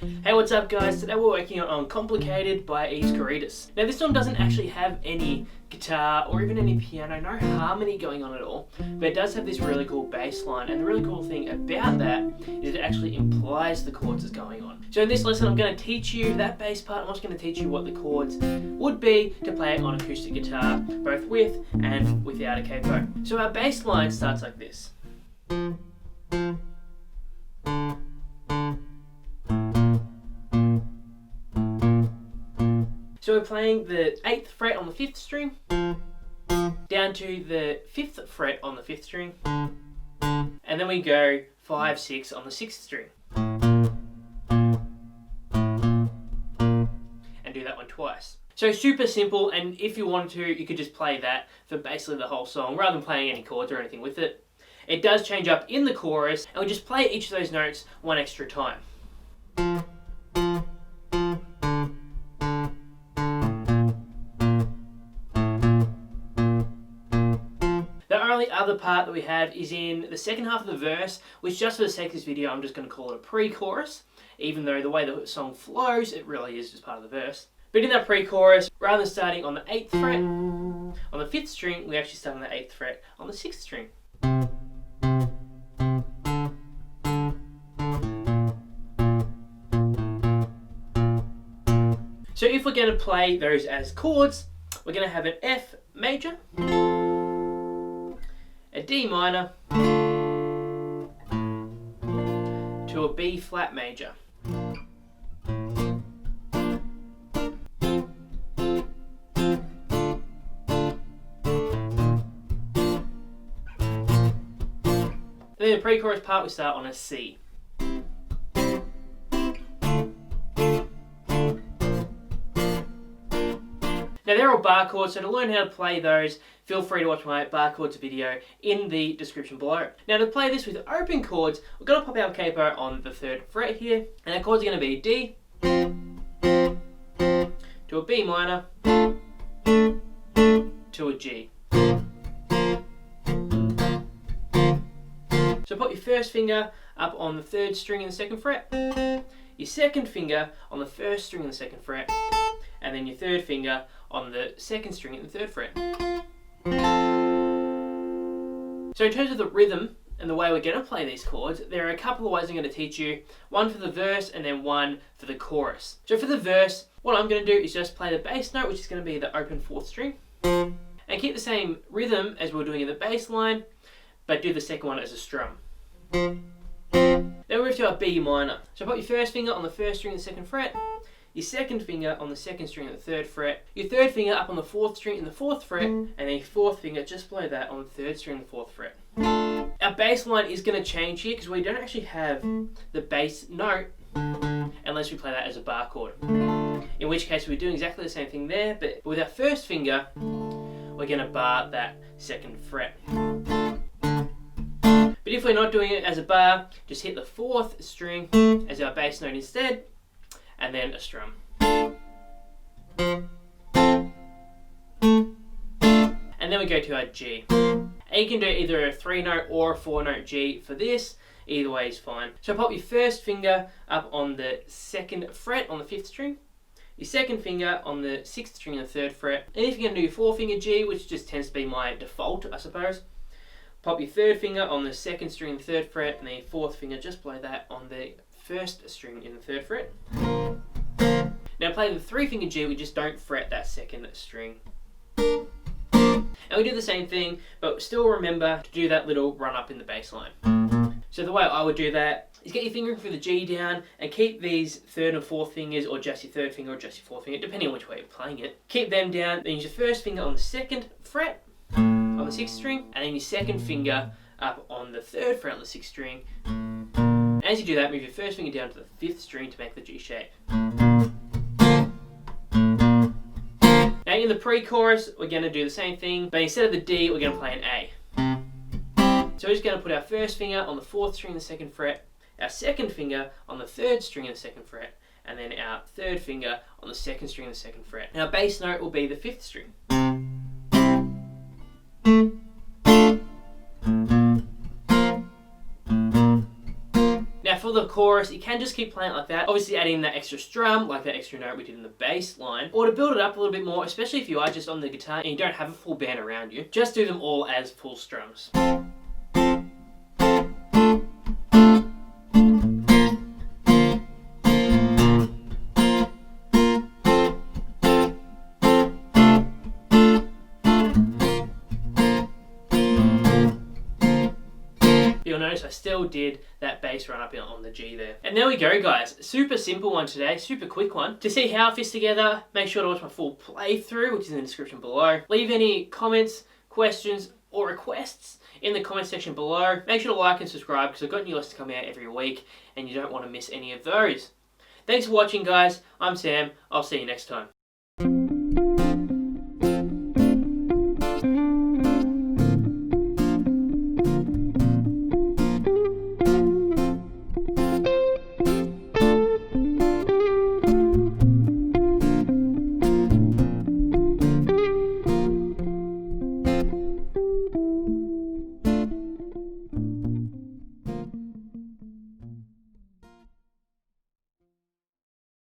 Hey, what's up guys? Today we're working on Complicated by Eves Karydas. Now this song doesn't actually have any guitar or even any piano, no harmony going on at all, but it does have this really cool bass line, and the really cool thing about that is it actually implies the chords is going on. So in this lesson I'm going to teach you that bass part. I'm also going to teach you what the chords would be to play it on acoustic guitar, both with and without a capo. So our bass line starts like this. So we're playing the 8th fret on the 5th string, down to the 5th fret on the 5th string, and then we go 5, 6 on the 6th string. And do that one twice. So super simple, and if you wanted to, you could just play that for basically the whole song, rather than playing any chords or anything with it. It does change up in the chorus, and we just play each of those notes one extra time. The only other part that we have is in the second half of the verse, which just for the sake of this video, I'm just going to call it a pre-chorus, even though the way the song flows, it really is just part of the verse. But in that pre-chorus, rather than starting on the 8th fret on the 5th string, we actually start on the 8th fret on the 6th string. So if we're going to play those as chords, we're going to have an F major, a D minor, to a B flat major. Then in the pre-chorus part we start on a C. Now they're all bar chords, so to learn how to play those, feel free to watch my bar chords video in the description below. Now to play this with open chords, we're going to pop our capo on the 3rd fret here, and our chords are going to be D, to a B minor, to a G. So put your first finger up on the 3rd string in the 2nd fret, your second finger on the 1st string in the 2nd fret, and then your 3rd finger on the 2nd string in the 3rd fret. So in terms of the rhythm and the way we're going to play these chords, there are a couple of ways I'm going to teach you. One for the verse and then one for the chorus. So for the verse, what I'm going to do is just play the bass note, which is going to be the open 4th string, and keep the same rhythm as we were doing in the bass line, but do the second one as a strum. Then we move to our B minor. So put your first finger on the 1st string in the 2nd fret, your second finger on the 2nd string in the 3rd fret, your 3rd finger up on the 4th string in the 4th fret, and then your 4th finger just below that on the 3rd string in the 4th fret. Our bass line is going to change here because we don't actually have the bass note unless we play that as a bar chord. In which case we're doing exactly the same thing there, but with our first finger, we're going to bar that 2nd fret. But if we're not doing it as a bar, just hit the 4th string as our bass note instead, and then a strum. And then we go to our G. And you can do either a 3-note or a 4-note G for this. Either way is fine. So pop your first finger up on the 2nd fret on the 5th string, your second finger on the 6th string on the 3rd fret, and if you're going to do 4-finger G, which just tends to be my default, I suppose, pop your 3rd finger on the 2nd string in the 3rd fret, and then your 4th finger just below that on the 1st string in the 3rd fret. Now play the 3-finger G, we just don't fret that 2nd string. And we do the same thing, but still remember to do that little run up in the bass line. So the way I would do that is get your fingering for the G down and keep these 3rd and 4th fingers, or just your 3rd finger or just your 4th finger, depending on which way you're playing it. Keep them down, then use your 1st finger on the 2nd fret on the 6th string, and then your 2nd finger up on the 3rd fret on the 6th string. As you do that, move your 1st finger down to the 5th string to make the G shape. Now in the pre-chorus, we're going to do the same thing, but instead of the D, we're going to play an A. So we're just going to put our 1st finger on the 4th string in the 2nd fret, our 2nd finger on the 3rd string in the 2nd fret, and then our 3rd finger on the 2nd string in the 2nd fret. And our bass note will be the 5th string. for the chorus, you can just keep playing it like that. Obviously add in that extra strum, like that extra note we did in the bass line. Or to build it up a little bit more, especially if you are just on the guitar and you don't have a full band around you, just do them all as full strums. You'll notice I still did that bass run up on the G there. And there we go, guys. Super simple one today, super quick one. To see how it fits together, make sure to watch my full playthrough, which is in the description below. Leave any comments, questions, or requests in the comment section below. Make sure to like and subscribe because I've got new lessons coming out every week and you don't want to miss any of those. Thanks for watching, guys. I'm Sam. I'll see you next time.